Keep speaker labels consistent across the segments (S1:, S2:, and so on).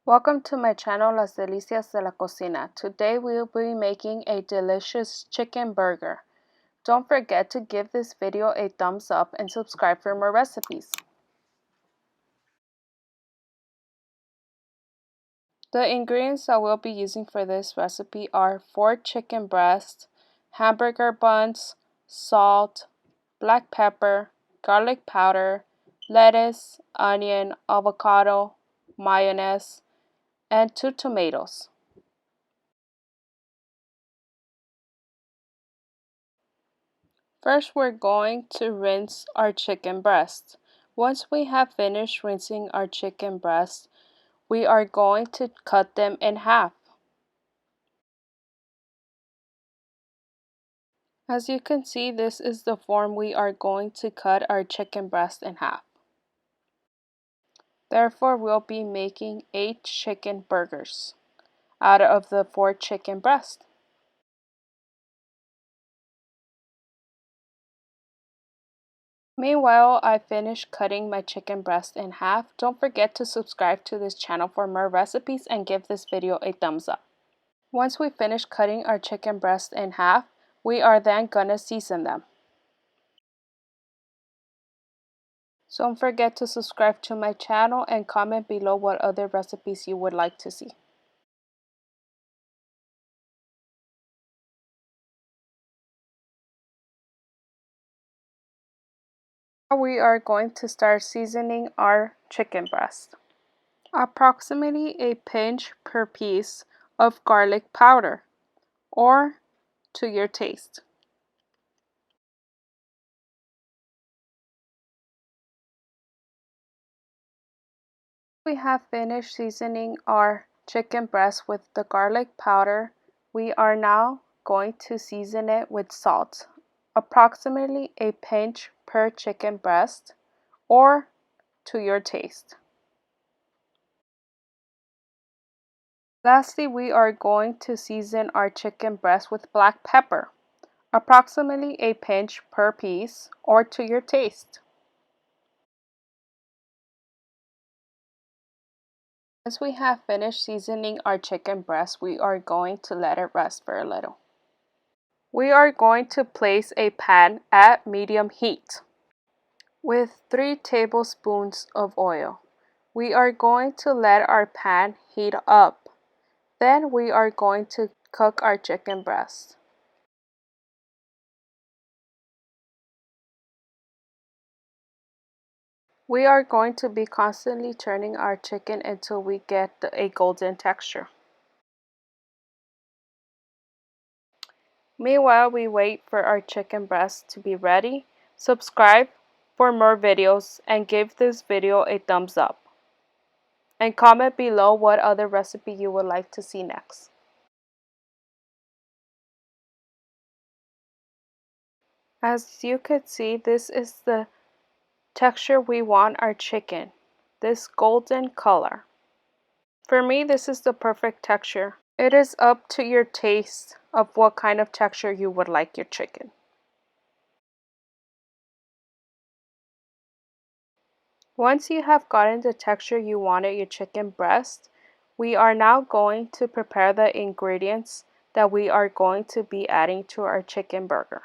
S1: Welcome to my channel, Las Delicias de la Cocina. Today we will be making a delicious chicken burger. Don't forget to give this video a thumbs up and subscribe for more recipes. The ingredients that we'll be using for this recipe are 4 chicken breasts, hamburger buns, salt, black pepper, garlic powder, lettuce, onion, avocado, mayonnaise, and 2 tomatoes. First, we're going to rinse our chicken breast. Once we have finished rinsing our chicken breast, we are going to cut them in half. As you can see, this is the form we are going to cut our chicken breast in half. Therefore, we'll be making 8 chicken burgers out of the 4 chicken breasts. Meanwhile, I finished cutting my chicken breast in half. Don't forget to subscribe to this channel for more recipes and give this video a thumbs up. Once we finish cutting our chicken breast in half, we are then gonna season them. So don't forget to subscribe to my channel and comment below what other recipes you would like to see. Now we are going to start seasoning our chicken breast. Approximately a pinch per piece of garlic powder, or to your taste. We have finished seasoning our chicken breast with the garlic powder. We are now going to season it with salt, approximately a pinch per chicken breast, or to your taste. Lastly, we are going to season our chicken breast with black pepper, approximately a pinch per piece, or to your taste. Once we have finished seasoning our chicken breast, we are going to let it rest for a little. We are going to place a pan at medium heat with 3 tablespoons of oil. We are going to let our pan heat up. Then we are going to cook our chicken breast. We are going to be constantly turning our chicken until we get a golden texture. Meanwhile, we wait for our chicken breast to be ready. Subscribe for more videos and give this video a thumbs up. And comment below what other recipe you would like to see next. As you could see, this is the texture we want our chicken, this golden color. For me, this is the perfect texture. It is up to your taste of what kind of texture you would like your chicken. Once you have gotten the texture you wanted your chicken breast, we are now going to prepare the ingredients that we are going to be adding to our chicken burger.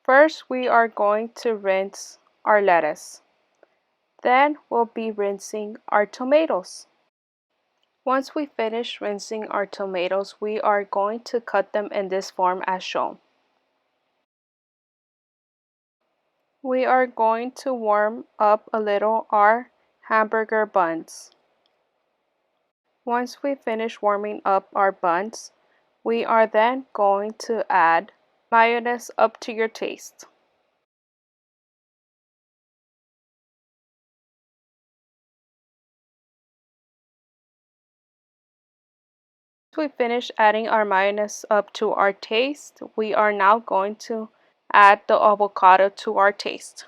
S1: First, we are going to rinse our lettuce. Then we'll be rinsing our tomatoes. Once we finish rinsing our tomatoes, we are going to cut them in this form as shown. We are going to warm up a little our hamburger buns. Once we finish warming up our buns, we are then going to add mayonnaise up to your taste. Once we finish adding our mayonnaise up to our taste, we are now going to add the avocado to our taste.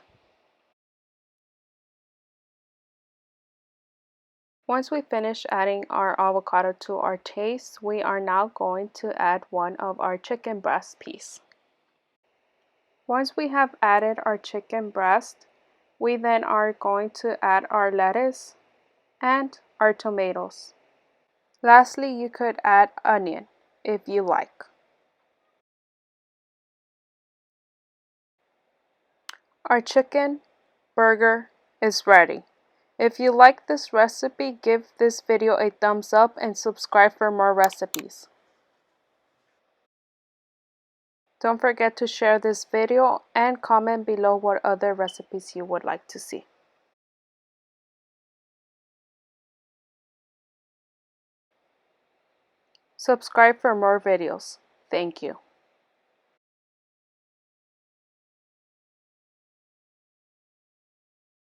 S1: Once we finish adding our avocado to our taste, we are now going to add one of our chicken breast piece. Once we have added our chicken breast, We then are going to add our lettuce and our tomatoes. Lastly, you could add onion if you like. Our chicken burger is ready. If you like this recipe, give this video a thumbs up and subscribe for more recipes. Don't forget to share this video and comment below what other recipes you would like to see. Subscribe for more videos. Thank you.